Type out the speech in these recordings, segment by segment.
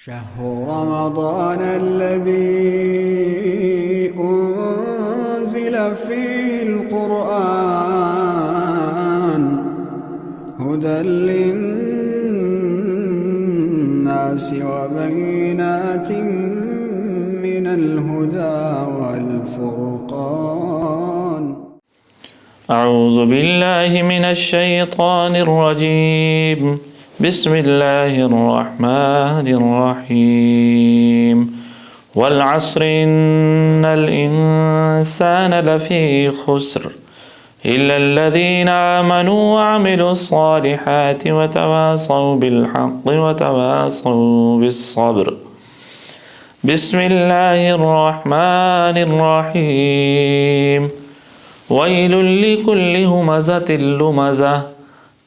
شهر رمضان الذي أنزل فيه القرآن هدى للناس وبينات من الهدى والفرقان. أعوذ بالله من الشيطان الرجيم. بسم الله الرحمن الرحيم. والعصر إن الإنسان لفي خسر إلا الذين آمنوا وعملوا الصالحات وتواصوا بالحق وتواصوا بالصبر. بسم الله الرحمن الرحيم. ويل لكل همزة لمزة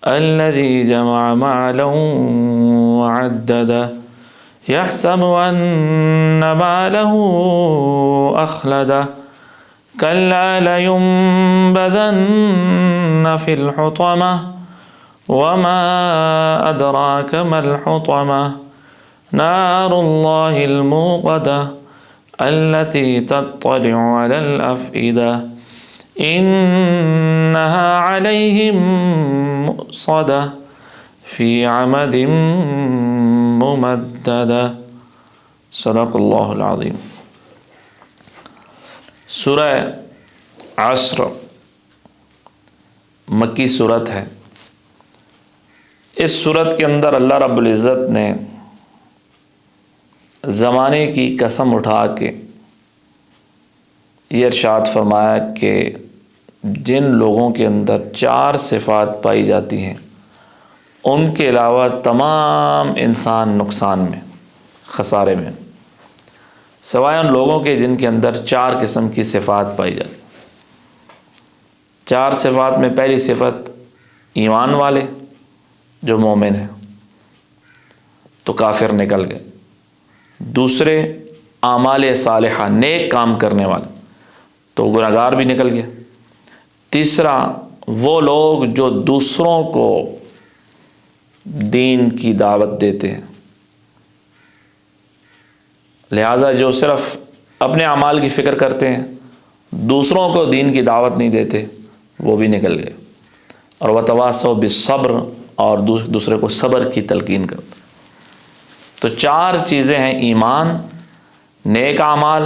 الذي جمع مالا وعدده يحسب أن ماله أخلده كلا لينبذن في الحطمة وما أدراك ما الحطمة نار الله الموقدة التي تطلع على الأفئدة إنها عليهم مؤصدة في عمد ممددة. صدق اللہ العظیم. سورہ عصر مکی سورت ہے. اس سورت کے اندر اللہ رب العزت نے زمانے کی قسم اٹھا کے یہ ارشاد فرمایا کہ جن لوگوں کے اندر 4 صفات پائی جاتی ہیں ان کے علاوہ تمام انسان نقصان میں، خسارے میں، سوائے ان لوگوں کے جن کے اندر 4 قسم کی صفات پائی جاتی. 4 صفات میں پہلی صفت ایمان والے جو مومن ہیں تو کافر نکل گئے. دوسرے اعمال صالحہ نیک کام کرنے والے تو گنہگار بھی نکل گیا. تیسرا وہ لوگ جو دوسروں کو دین کی دعوت دیتے ہیں، لہٰذا جو صرف اپنے اعمال کی فکر کرتے ہیں دوسروں کو دین کی دعوت نہیں دیتے وہ بھی نکل گئے. اور وتواصوا بالصبر اور دوسرے کو صبر کی تلقین کرتے. تو 4 چیزیں ہیں: ایمان، نیک اعمال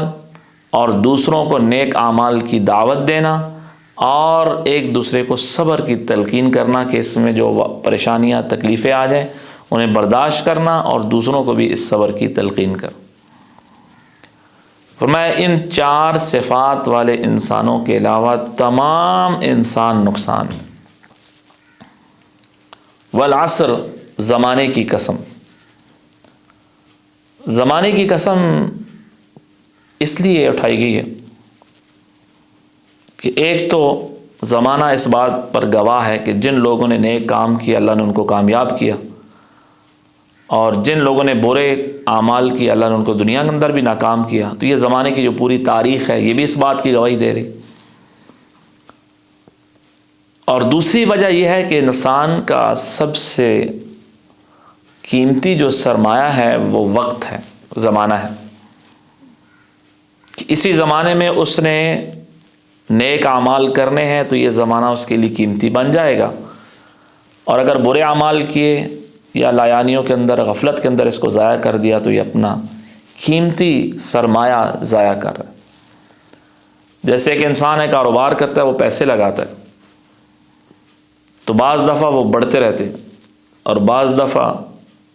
اور دوسروں کو نیک اعمال کی دعوت دینا اور ایک دوسرے کو صبر کی تلقین کرنا کہ اس میں جو پریشانیاں تکلیفیں آ جائیں انہیں برداشت کرنا اور دوسروں کو بھی اس صبر کی تلقین کرنا. فرمایا ان 4 صفات والے انسانوں کے علاوہ تمام انسان نقصان. والعصر زمانے کی قسم. زمانے کی قسم اس لیے اٹھائی گئی ہے کہ ایک تو زمانہ اس بات پر گواہ ہے کہ جن لوگوں نے نیک کام کیا اللہ نے ان کو کامیاب کیا، اور جن لوگوں نے برے اعمال کیا اللہ نے ان کو دنیا کے اندر بھی ناکام کیا. تو یہ زمانے کی جو پوری تاریخ ہے یہ بھی اس بات کی گواہی دے رہی. اور دوسری وجہ یہ ہے کہ انسان کا سب سے قیمتی جو سرمایہ ہے وہ وقت ہے، زمانہ ہے. اسی زمانے میں اس نے نیک اعمال کرنے ہیں تو یہ زمانہ اس کے لیے قیمتی بن جائے گا، اور اگر برے اعمال کیے یا لایانیوں کے اندر، غفلت کے اندر اس کو ضائع کر دیا تو یہ اپنا قیمتی سرمایہ ضائع کر رہا ہے. جیسے کہ انسان ہے کاروبار کرتا ہے، وہ پیسے لگاتا ہے تو بعض دفعہ وہ بڑھتے رہتے ہیں اور بعض دفعہ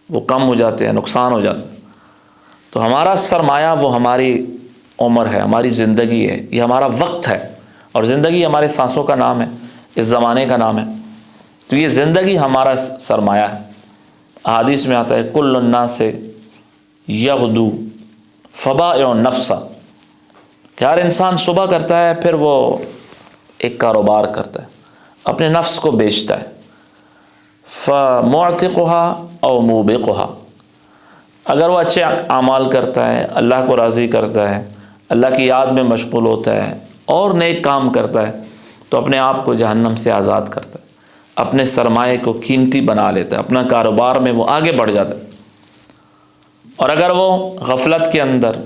وہ کم ہو جاتے ہیں، نقصان ہو جاتا ہے. تو ہمارا سرمایہ وہ ہماری عمر ہے، ہماری زندگی ہے، یہ ہمارا وقت ہے، اور زندگی ہمارے سانسوں کا نام ہے، اس زمانے کا نام ہے. تو یہ زندگی ہمارا سرمایہ ہے. احادیث میں آتا ہے کل الناس یغدو فبائع نفسہ، کہ ہر انسان صبح کرتا ہے پھر وہ ایک کاروبار کرتا ہے، اپنے نفس کو بیچتا ہے. فمعتقها او موبقها، اگر وہ اچھے اعمال کرتا ہے، اللہ کو راضی کرتا ہے، اللہ کی یاد میں مشغول ہوتا ہے اور نیک کام کرتا ہے تو اپنے آپ کو جہنم سے آزاد کرتا ہے، اپنے سرمایے کو قیمتی بنا لیتا ہے، اپنا کاروبار میں وہ آگے بڑھ جاتا ہے. اور اگر وہ غفلت کے اندر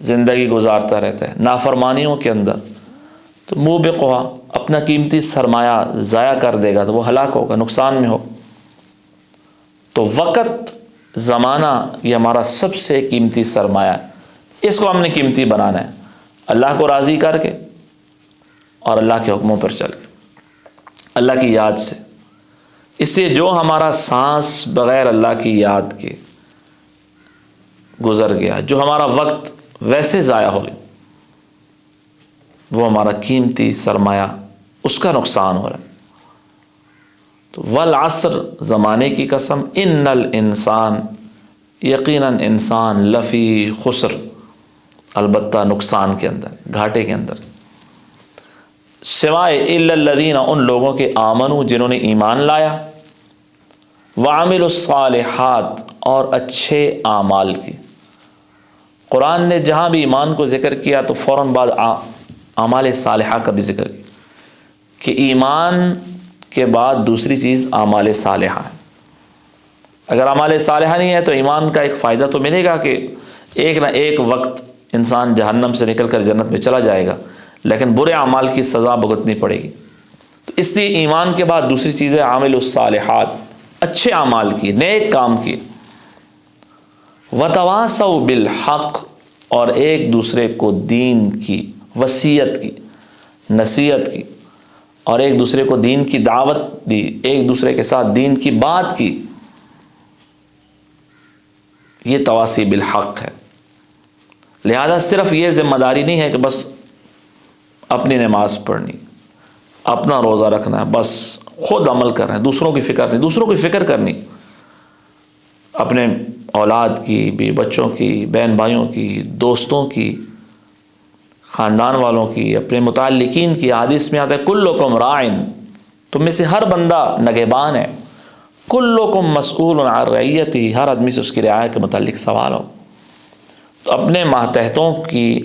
زندگی گزارتا رہتا ہے، نافرمانیوں کے اندر، تو موبقها اپنا قیمتی سرمایہ ضائع کر دے گا، تو وہ ہلاک ہوگا، نقصان میں ہو۔ تو وقت، زمانہ یہ ہمارا سب سے قیمتی سرمایہ ہے، اس کو ہم نے قیمتی بنانا ہے، اللہ کو راضی کر کے اور اللہ کے حکموں پر چل کے، اللہ کی یاد سے۔ اس سے جو ہمارا سانس بغیر اللہ کی یاد کے گزر گیا، جو ہمارا وقت ویسے ضائع ہو گیا، وہ ہمارا قیمتی سرمایہ، اس کا نقصان ہو رہا ہے۔ تو والعصر، زمانے کی قسم، ان الانسان، یقیناً انسان، لفی خسر، البتہ نقصان کے اندر، گھاٹے کے اندر، سوائے الا الذین، ان لوگوں کے آمنوا جنہوں نے ایمان لایا، وعملوا الصالحات، اور اچھے اعمال کی۔ قرآن نے جہاں بھی ایمان کو ذکر کیا تو فوراً بعد اعمال صالحہ کا بھی ذکر کیا، کہ ایمان کے بعد دوسری چیز اعمال صالحہ ہے۔ اگر اعمال صالحہ نہیں ہے تو ایمان کا ایک فائدہ تو ملے گا کہ ایک نہ ایک وقت انسان جہنم سے نکل کر جنت میں چلا جائے گا، لیکن برے اعمال کی سزا بھگتنی پڑے گی۔ تو اس لیے ایمان کے بعد دوسری چیز ہے عامل الصالحات، اچھے اعمال کی، نیک کام کی۔ وتواصوا بالحق، اور ایک دوسرے کو دین کی وصیت کی، نصیحت کی، اور ایک دوسرے کو دین کی دعوت دی، ایک دوسرے کے ساتھ دین کی بات کی۔ یہ تواصی بالحق ہے۔ لہذا صرف یہ ذمہ داری نہیں ہے کہ بس اپنی نماز پڑھنی، اپنا روزہ رکھنا ہے، بس خود عمل کرنا ہے، دوسروں کی فکر نہیں، دوسروں کی فکر کرنی، اپنے اولاد کی بھی، بچوں کی، بہن بھائیوں کی، دوستوں کی، خاندان والوں کی، اپنے متعلقین کی۔ حدیث میں آتا ہے کلکم راعن، تم میں سے ہر بندہ نگہبان ہے، کلکم مسئول عن رعیتہ، ہر آدمی سے اس کی رعایت کے متعلق سوال ہو۔ تو اپنے ماتحتوں کی،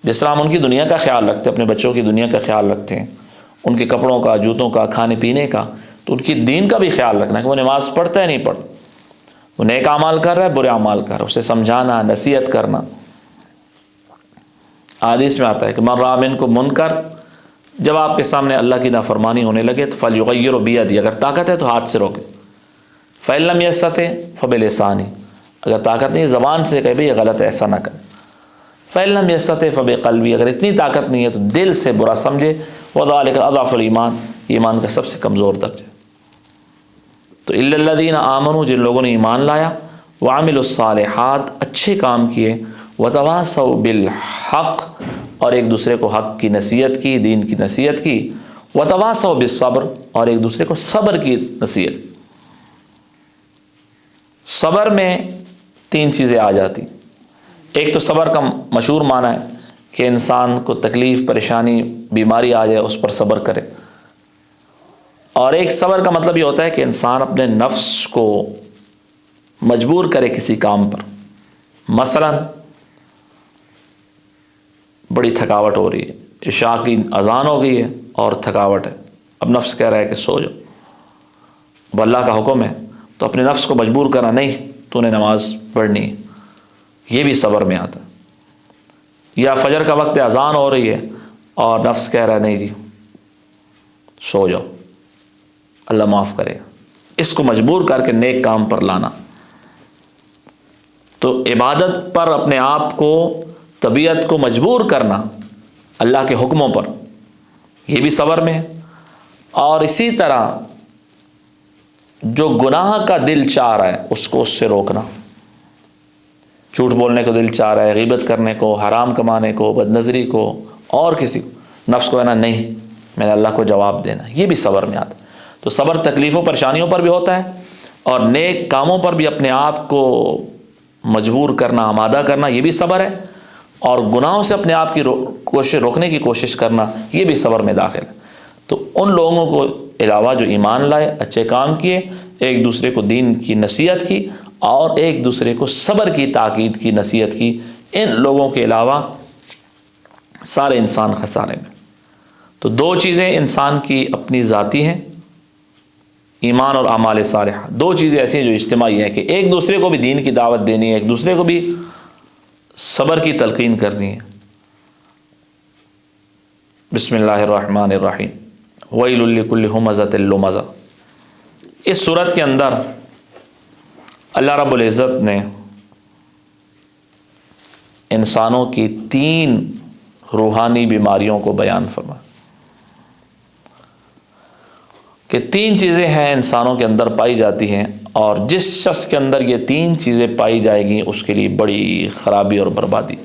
جس طرح ہم ان کی دنیا کا خیال رکھتے ہیں، اپنے بچوں کی دنیا کا خیال رکھتے ہیں، ان کے کپڑوں کا، جوتوں کا، کھانے پینے کا، تو ان کی دین کا بھی خیال رکھنا کہ وہ نماز پڑھتا ہے نہیں پڑھتا، وہ نیک اعمال کر رہا ہے برے اعمال کر رہا ہے، اسے سمجھانا، نصیحت کرنا۔ حدیث میں آتا ہے کہ من رأى منکم منکر، جب آپ کے سامنے اللہ کی نافرمانی ہونے لگے تو فلیغیرہ بیدہ، اگر طاقت ہے تو ہاتھ سے روکے، فإن لم یستطع فبلسانہ، اگر طاقت نہیں زبان سے کہے بھئی یہ غلط ہے، ایسا نہ کرے، فإن لم یستطع فبقلبہ، اگر اتنی طاقت نہیں ہے تو دل سے برا سمجھے، وذلک اضعف الایمان، ایمان کا سب سے کمزور درجہ۔ تو الا الذین آمنوا، جن لوگوں نے ایمان لایا، وعملوا الصالحات، اچھے کام کیے، وتواصوا بالحق، اور ایک دوسرے کو حق کی نصیحت کی، دین کی نصیحت کی، وتواصوا بالصبر، اور ایک دوسرے کو صبر کی نصیحت کی۔ صبر میں تین چیزیں آ جاتی، ایک تو صبر کا مشہور معنی ہے کہ انسان کو تکلیف، پریشانی، بیماری آ جائے اس پر صبر کرے، اور ایک صبر کا مطلب یہ ہوتا ہے کہ انسان اپنے نفس کو مجبور کرے کسی کام پر۔ مثلا بڑی تھکاوٹ ہو رہی ہے، عشاء کی اذان ہو گئی ہے اور تھکاوٹ ہے، اب نفس کہہ رہا ہے کہ سو جاؤ، اب اللہ کا حکم ہے تو اپنے نفس کو مجبور کرنا، نہیں تو نے نماز پڑھنی ہے، یہ بھی صبر میں آتا ہے۔ یا فجر کا وقت اذان ہو رہی ہے اور نفس کہہ رہا ہے نہیں جی سو جاؤ، اللہ معاف کرے گا، اس کو مجبور کر کے نیک کام پر لانا۔ تو عبادت پر اپنے آپ کو، طبیعت کو مجبور کرنا اللہ کے حکموں پر، یہ بھی صبر میں ہے۔ اور اسی طرح جو گناہ کا دل چاہ رہا ہے اس کو اس سے روکنا، جھوٹ بولنے کو دل چاہ رہا ہے، غیبت کرنے کو، حرام کمانے کو، بدنظری کو، اور کسی کو، نفس کو کہنا نہیں میں نے اللہ کو جواب دینا، یہ بھی صبر میں آتا ہے۔ تو صبر تکلیفوں پریشانیوں پر بھی ہوتا ہے، اور نیک کاموں پر بھی اپنے آپ کو مجبور کرنا، آمادہ کرنا، یہ بھی صبر ہے، اور گناہوں سے اپنے آپ کی روکنے کی کوشش کرنا، یہ بھی صبر میں داخل ہے۔ تو ان لوگوں کو علاوہ جو ایمان لائے، اچھے کام کیے، ایک دوسرے کو دین کی نصیحت کی، اور ایک دوسرے کو صبر کی تاکید کی، نصیحت کی، ان لوگوں کے علاوہ سارے انسان خسارے میں۔ تو دو چیزیں انسان کی اپنی ذاتی ہیں، ایمان اور اعمال صالحہ، دو چیزیں ایسی ہیں جو اجتماعی ہیں کہ ایک دوسرے کو بھی دین کی دعوت دینی ہے، ایک دوسرے کو بھی صبر کی تلقین کرنی ہے۔ بسم اللہ الرحمن الرحیم، ویل لکل ہمزۃ لمزہ۔ اس صورت کے اندر اللہ رب العزت نے انسانوں کی 3 روحانی بیماریوں کو بیان فرمایا کہ 3 چیزیں ہیں انسانوں کے اندر پائی جاتی ہیں، اور جس شخص کے اندر یہ 3 چیزیں پائی جائیں گی اس کے لیے بڑی خرابی اور بربادی۔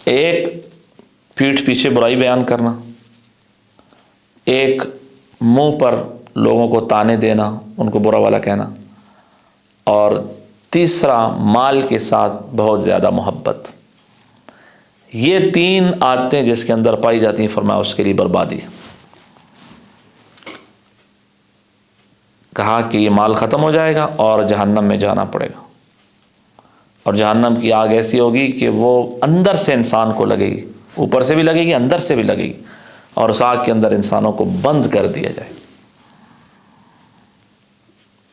ایک، پیٹھ پیچھے برائی بیان کرنا، ایک منہ پر لوگوں کو تانے دینا، ان کو برا والا کہنا، اور تیسرا مال کے ساتھ بہت زیادہ محبت۔ یہ 3 عادتیں جس کے اندر پائی جاتی ہیں، فرمایا اس کے لیے بربادی۔ کہا کہ یہ مال ختم ہو جائے گا اور جہنم میں جانا پڑے گا، اور جہنم کی آگ ایسی ہوگی کہ وہ اندر سے انسان کو لگے گی، اوپر سے بھی لگے گی، اندر سے بھی لگے گی، اور اس آگ کے اندر انسانوں کو بند کر دیا جائے۔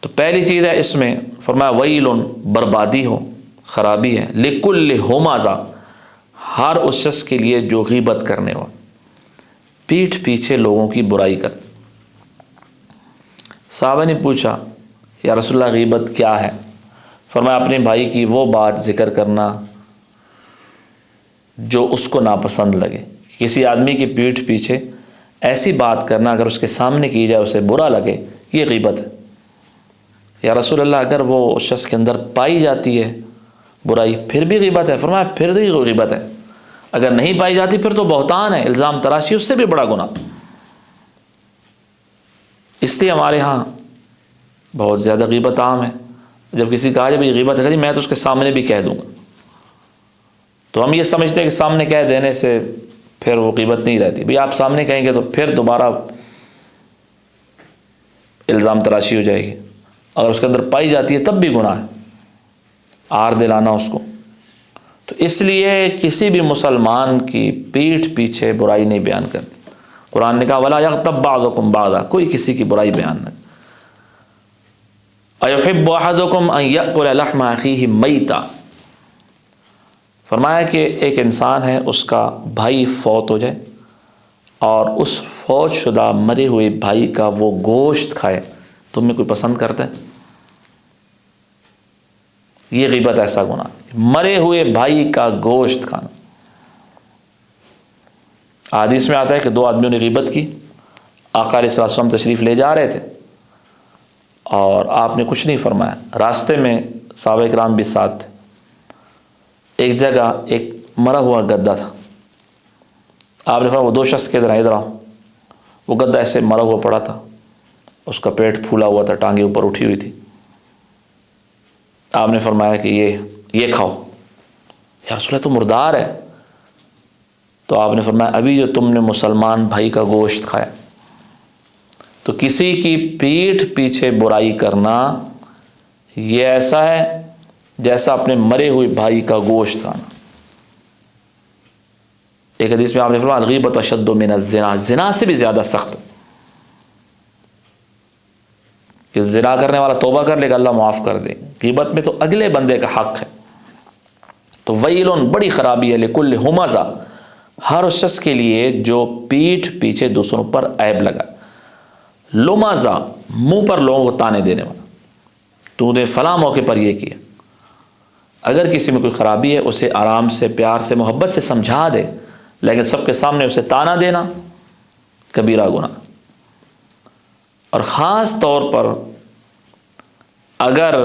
تو پہلی چیز ہے اس میں فرمایا ویل، بربادی ہو، خرابی ہے، لکل ہمزہ، ہر اس شخص کے لیے جو غیبت کرنے والا، پیٹھ پیچھے لوگوں کی برائی کر۔ صحابہ نے پوچھا یا رسول اللہ غیبت کیا ہے؟ فرمایا اپنے بھائی کی وہ بات ذکر کرنا جو اس کو ناپسند لگے۔ کسی آدمی کی پیٹھ پیچھے ایسی بات کرنا اگر اس کے سامنے کی جائے اسے برا لگے، یہ غیبت ہے۔ یا رسول اللہ اگر وہ شخص کے اندر پائی جاتی ہے برائی پھر بھی غیبت ہے؟ فرمایا پھر بھی غیبت ہے۔ اگر نہیں پائی جاتی پھر تو بہتان ہے، الزام تراشی، اس سے بھی بڑا گناہ۔ اس لیے ہمارے ہاں بہت زیادہ غیبت عام ہے۔ جب کسی کہا جائے غیبت ہے، میں تو اس کے سامنے بھی کہہ دوں گا، تو ہم یہ سمجھتے ہیں کہ سامنے کہہ دینے سے پھر وہ غیبت نہیں رہتی۔ بھئی آپ سامنے کہیں گے تو پھر دوبارہ الزام تراشی ہو جائے گی، اگر اس کے اندر پائی جاتی ہے تب بھی گناہ ہے، آر دلانا اس کو۔ تو اس لیے کسی بھی مسلمان کی پیٹھ پیچھے برائی نہیں بیان کرتی۔ قرآن نے کہا وَلَا يَغْتَبْ بَعْضُكُمْ بَعْضًا، کوئی کسی کی برائی بیان نہ۔ أَيُحِبُّ أَحَدُكُمْ أَن يَأْكُلَ لَحْمَ أَخِيهِ مَيْتًا، فرمایا کہ ایک انسان ہے، اس کا بھائی فوت ہو جائے اور اس فوت شدہ مرے ہوئے بھائی کا وہ گوشت کھائے، تم میں کوئی پسند کرتا ہے؟ یہ غیبت ایسا گناہ، مرے ہوئے بھائی کا گوشت کھانا۔ حدیث میں آتا ہے کہ 2 آدمیوں نے غیبت کی، آقا علیہ السلام تشریف لے جا رہے تھے اور آپ نے کچھ نہیں فرمایا۔ راستے میں صحابہ کرام بھی ساتھ تھے، ایک جگہ ایک مرا ہوا گدھا تھا۔ آپ نے فرمایا وہ 2 شخص کے ادھر آؤ۔ وہ گدھا ایسے مرا ہوا پڑا تھا، اس کا پیٹ پھولا ہوا تھا، ٹانگیں اوپر اٹھی ہوئی تھی۔ آپ نے فرمایا کہ یہ کھاؤ۔ یا رسول اللہ تو مردار ہے۔ تو آپ نے فرمایا ابھی جو تم نے مسلمان بھائی کا گوشت کھایا۔ تو کسی کی پیٹھ پیچھے برائی کرنا یہ ایسا ہے جیسا اپنے مرے ہوئے بھائی کا گوشت کھانا۔ ایک حدیث میں آپ نے فرمایا الغیبۃ اشد من الزنا، زنا سے بھی زیادہ سخت کہ زنا کرنے والا توبہ کر لے گا اللہ معاف کر دے، غیبت میں تو اگلے بندے کا حق ہے۔ تو ویل، بڑی خرابی ہے، لکل ہمزہ، ہر اس شخص کے لیے جو پیٹھ پیچھے دوسروں پر عیب لگا، لمزہ، منہ پر لوگوں کو تانے دینے والا، تو نے فلاں موقع پر یہ کیا۔ اگر کسی میں کوئی خرابی ہے اسے آرام سے، پیار سے، محبت سے سمجھا دے، لیکن سب کے سامنے اسے تانا دینا کبیرہ گناہ۔ اور خاص طور پر اگر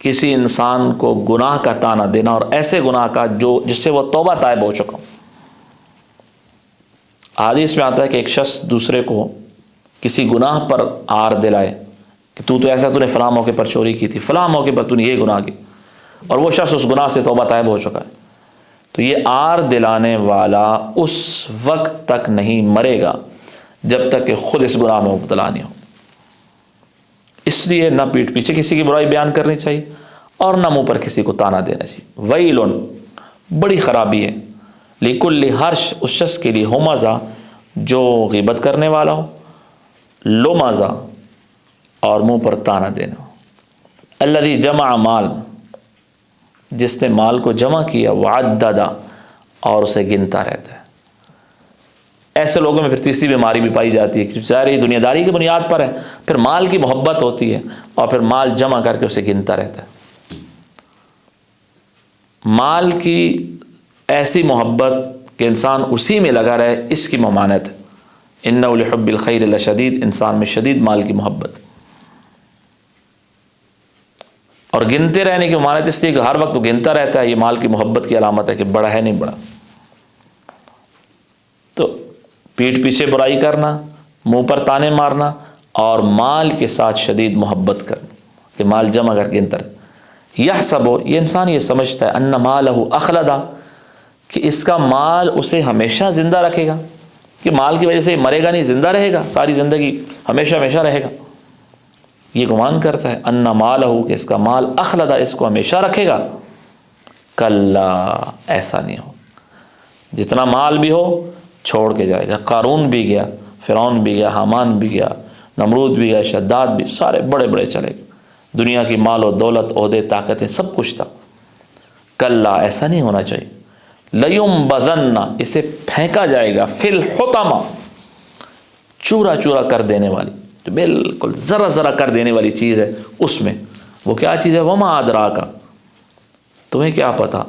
کسی انسان کو گناہ کا تانا دینا، اور ایسے گناہ کا جس سے وہ توبہ طائب ہو چکا۔ حدیث میں آتا ہے کہ ایک شخص دوسرے کو کسی گناہ پر آر دلائے کہ تو ایسا، تو نے فلاں موقع پر چوری کی تھی، فلاں موقع پر تو نے یہ گناہ کی، اور وہ شخص اس گناہ سے توبہ طائب ہو چکا ہے، تو یہ آر دلانے والا اس وقت تک نہیں مرے گا جب تک کہ خود اس گناہ میں مبتلا نہیں ہو۔ اس لیے نہ پیٹھ پیچھے کسی کی برائی بیان کرنی چاہیے اور نہ منہ پر کسی کو تانا دینا چاہیے۔ ویل، بڑی خرابی ہے، لکل، ہر اس شخص کے لیے، ہمزہ، جو غیبت کرنے والا ہو، لمزہ اور منہ پر تانا دینا. الذی جمع مال، جس نے مال کو جمع کیا، وعددا اور اسے گنتا رہتا ہے. ایسے لوگوں میں پھر تیسری بیماری بھی پائی جاتی ہے کہ ظاہر دنیا داری کی بنیاد پر ہے، پھر مال کی محبت ہوتی ہے اور پھر مال جمع کر کے اسے گنتا رہتا ہے. مال کی ایسی محبت کہ انسان اسی میں لگا رہے، اس کی ممانعت ہے. انہ لحب الخیر لشدید، انسان میں شدید مال کی محبت. اور گنتے رہنے کی ممانعت اس لیے کہ ہر وقت وہ گنتا رہتا ہے، یہ مال کی محبت کی علامت ہے کہ بڑا ہے نہیں بڑا. تو پیٹھ پیچھے برائی کرنا، منہ پر تانے مارنا اور مال کے ساتھ شدید محبت کرنا کہ مال جمع کر کے گنتا رہتا. یحسب، یہ انسان یہ سمجھتا ہے، ان مالہ اخلدا، کہ اس کا مال اسے ہمیشہ زندہ رکھے گا، کہ مال کی وجہ سے مرے گا نہیں، زندہ رہے گا ساری زندگی، ہمیشہ ہمیشہ رہے گا. یہ گمان کرتا ہے ان مالہ، کہ اس کا مال اخلدا، اس کو ہمیشہ رکھے گا. کلا، ایسا نہیں ہو. جتنا مال بھی ہو چھوڑ کے جائے گا. قارون بھی گیا، فرعون بھی گیا، حامان بھی گیا، نمرود بھی گیا، شداد بھی، سارے بڑے بڑے چلے گئے. دنیا کی مال و دولت، عہدے، طاقتیں، سب کچھ تھا. کلا، ایسا نہیں ہونا چاہیے. لیمبذن، اسے پھینکا جائے گا، فی الحطمہ، چورا چورا کر دینے والی، جو بالکل ذرا ذرا کر دینے والی چیز ہے اس میں. وہ کیا چیز ہے؟ وما ادراک، تمہیں کیا پتا؟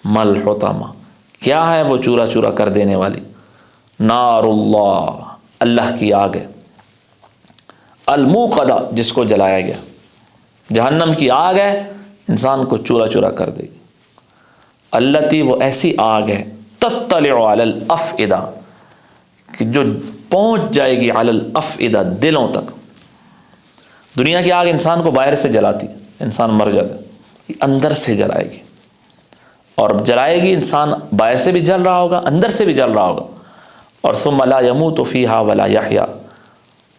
مل حطمہ، کیا ہے وہ چورا چورا کر دینے والی؟ نار اللہ، اللہ کی آگ ہے. الموقدہ، جس کو جلایا گیا. جہنم کی آگ ہے، انسان کو چورا چورا کر دے گی. التی، وہ ایسی آگ ہے، تطلع علی الافئدہ، کہ جو پہنچ جائے گی علی الافئدہ، دلوں تک. دنیا کی آگ انسان کو باہر سے جلاتی، انسان مر جاتا ہے، اندر سے جلائے گی. اور جلائے گی، انسان باہر سے بھی جل رہا ہوگا، اندر سے بھی جل رہا ہوگا. اور ثم لا یموت فیہا ولا یحیا،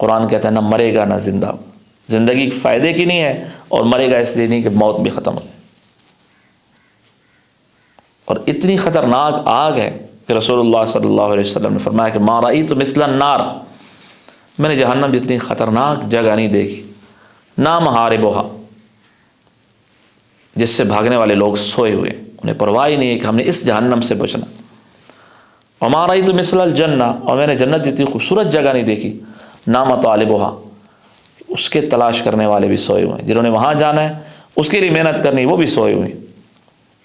قرآن کہتا ہے نہ مرے گا نہ زندہ ہوگا. زندگی فائدے کی نہیں ہے، اور مرے گا اس لیے نہیں کہ موت بھی ختم ہو جائے. اور اتنی خطرناک آگ ہے کہ رسول اللہ صلی اللہ علیہ وسلم نے فرمایا کہ ما رأیت مثل النار، میں نے جہنم جتنی خطرناک جگہ نہیں دیکھی. نا محاربھا، جس سے بھاگنے والے لوگ سوئے ہوئے، انہیں پرواہ ہی نہیں ہے کہ ہم نے اس جہنم سے بچنا. وما رأیت مثل الجنہ، اور میں نے جنت جتنی خوبصورت جگہ نہیں دیکھی. نا مطالبھا، اس کے تلاش کرنے والے بھی سوئے ہوئے ہیں، جنہوں نے وہاں جانا ہے اس کے لیے محنت کرنی، وہ بھی سوئے ہوئے ہیں.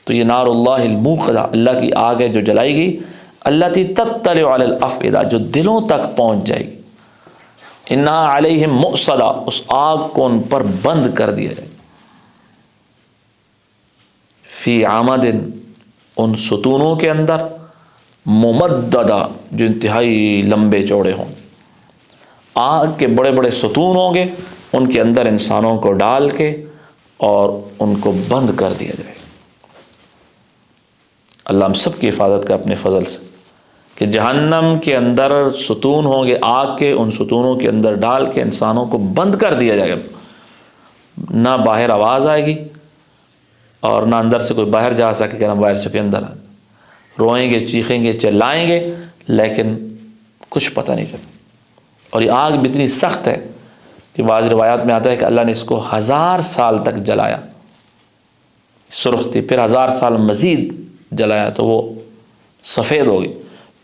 تو یہ نار اللہ الموقدہ، اللہ کی آگ ہے جو جلائی گی. التی تطلع علی الافئدہ، جو دلوں تک پہنچ جائے گی. انہا علیہم مؤصدہ، اس آگ کو ان پر بند کر دیا جائے. فی عمد، ان ستونوں کے اندر، ممددہ، جو انتہائی لمبے چوڑے ہوں. آگ کے بڑے بڑے ستون ہوں گے، ان کے اندر انسانوں کو ڈال کے اور ان کو بند کر دیا جائے. اللہ ہم سب کی حفاظت کا اپنے فضل سے، کہ جہنم کے اندر ستون ہوں گے آگ کے، ان ستونوں کے اندر ڈال کے انسانوں کو بند کر دیا جائے گا. نہ باہر آواز آئے گی اور نہ اندر سے کوئی باہر جا سکے کہ نہ باہر سے کوئی اندر آئے. روئیں گے، چیخیں گے، چلائیں گے، لیکن کچھ پتہ نہیں چلے. اور یہ آگ بھی اتنی سخت ہے کہ بعض روایات میں آتا ہے کہ اللہ نے اس کو 1000 سال تک جلایا. سرخ تھی، پھر 1000 سال مزید جلایا تو وہ سفید ہو گئی،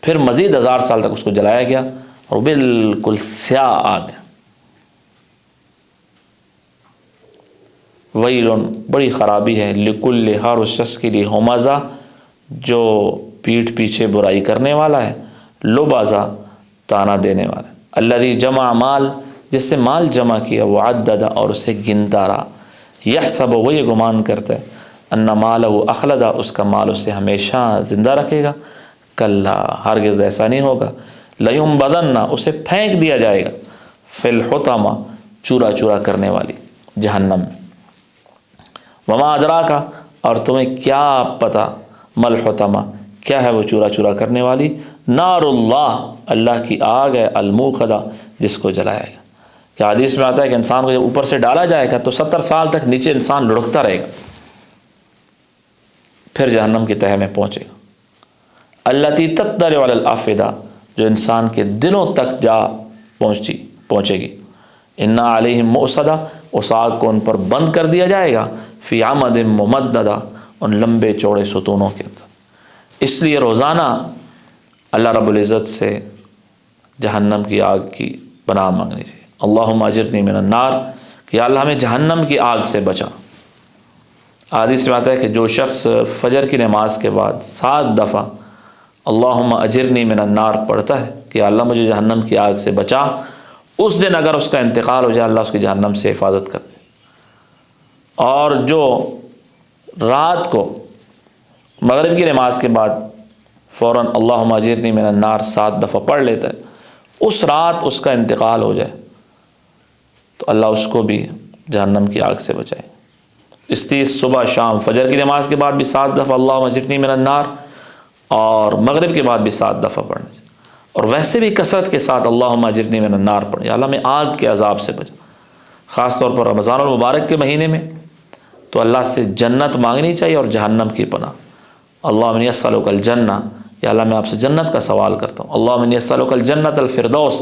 پھر مزید 1000 سال تک اس کو جلایا گیا اور بالکل سیاہ آگ ہے. ویل، بڑی خرابی ہے، لکل، ہر اس شخص کے لیے، ہمزہ، جو پیٹھ پیچھے برائی کرنے والا ہے، لبازہ، تانا دینے والا ہے. الذی جمع مال، جس نے مال جمع کیا، وعدد، اور اسے گنتا رہا. یحسب، وہ یہ گمان کرتا ہے، ان مالہ اخلدا، اس کا مال اسے ہمیشہ زندہ رکھے گا. کلا، ہرگز ایسا نہیں ہوگا. لیمبذن، اسے پھینک دیا جائے گا، فی الحطمہ، چورا چورا کرنے والی جہنم میں. وما ادراک، اور تمہیں کیا پتہ، مل حطمہ، کیا ہے وہ چورا چورا کرنے والی؟ نار اللہ، اللہ کی آگ ہے، الموقدہ، جس کو جلایا گیا. کہ حدیث میں آتا ہے کہ انسان کو جب اوپر سے ڈالا جائے گا تو 70 سال تک نیچے انسان لڑکتا رہے گا، پھر جہنم کی تہہ میں پہنچے گا. التی تطلع علی الافئدہ، جو انسان کے دلوں تک جا پہنچے گی. انا علیہم مؤصدہ، اس آگ کو ان پر بند کر دیا جائے گا، فی عمد ممددہ، ان لمبے چوڑے ستونوں کے اندر۔ اس لیے روزانہ اللہ رب العزت سے جہنم کی آگ کی پناہ مانگنی چاہیے۔ اللہم اجرنی من النار، کہ یا اللہ ہمیں جہنم کی آگ سے بچا۔ حدیث میں آتا ہے کہ جو شخص فجر کی نماز کے بعد 7 دفعہ اللہم اجرنی من النار پڑھتا ہے کہ یا اللہ مجھے جہنم کی آگ سے بچا، اس دن اگر اس کا انتقال ہو جائے اللہ اس کی جہنم سے حفاظت کر دے۔ اور جو رات کو مغرب کی نماز کے بعد فوراً اللہم اجرنی من النار 7 دفعہ پڑھ لیتا ہے، اس رات اس کا انتقال ہو جائے تو اللہ اس کو بھی جہنم کی آگ سے بچائے۔ اس لیے صبح شام فجر کی نماز کے بعد بھی 7 دفعہ اللہم اجرنی من النار، اور مغرب کے بعد بھی 7 دفعہ پڑھنا چاہیے۔ اور ویسے بھی کثرت کے ساتھ اللہم اجرنی من النار پڑھیں، یا اللہ میں آگ کے عذاب سے بچا۔ خاص طور پر رمضان المبارک کے مہینے میں تو اللہ سے جنت مانگنی چاہیے اور جہنم کی پناہ۔ اللہم انی اسألک الجنہ، یا اللہ میں آپ سے جنت کا سوال کرتا ہوں۔ اللہم انی اسألک الجنۃ الفردوس،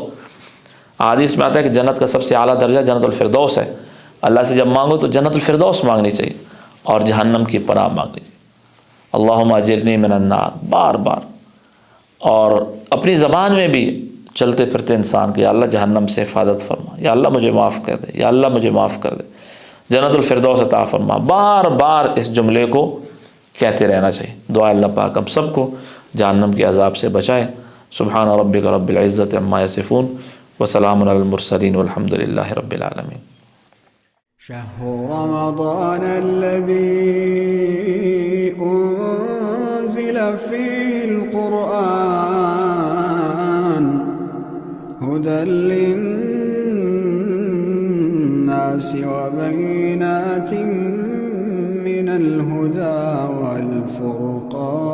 حدیث میں آتا ہے کہ جنت کا سب سے اعلیٰ درجہ جنت الفردوس ہے۔ اللہ سے جب مانگو تو جنت الفردوس مانگنی چاہیے اور جہنم کی پناہ مانگنی چاہیے۔ اللہم اجرنی من النار بار بار، اور اپنی زبان میں بھی چلتے پھرتے انسان کہ یا اللہ جہنم سے حفاظت فرما، یا اللہ مجھے معاف کر دے، یا اللہ مجھے معاف کر دے، جنت الفردوس عطا فرما۔ بار بار اس جملے کو کہتے رہنا چاہیے۔ دعا اللہ پاک ہم سب کو جہنم کے عذاب سے بچائے۔ سبحان ربک رب العزت عما یصفون، وسلام علی المرسلین والحمد للہ رب العالمین۔ شهر رمضان الذي أنزل فيه القرآن هدى للناس وبينات من الهدى والفرقان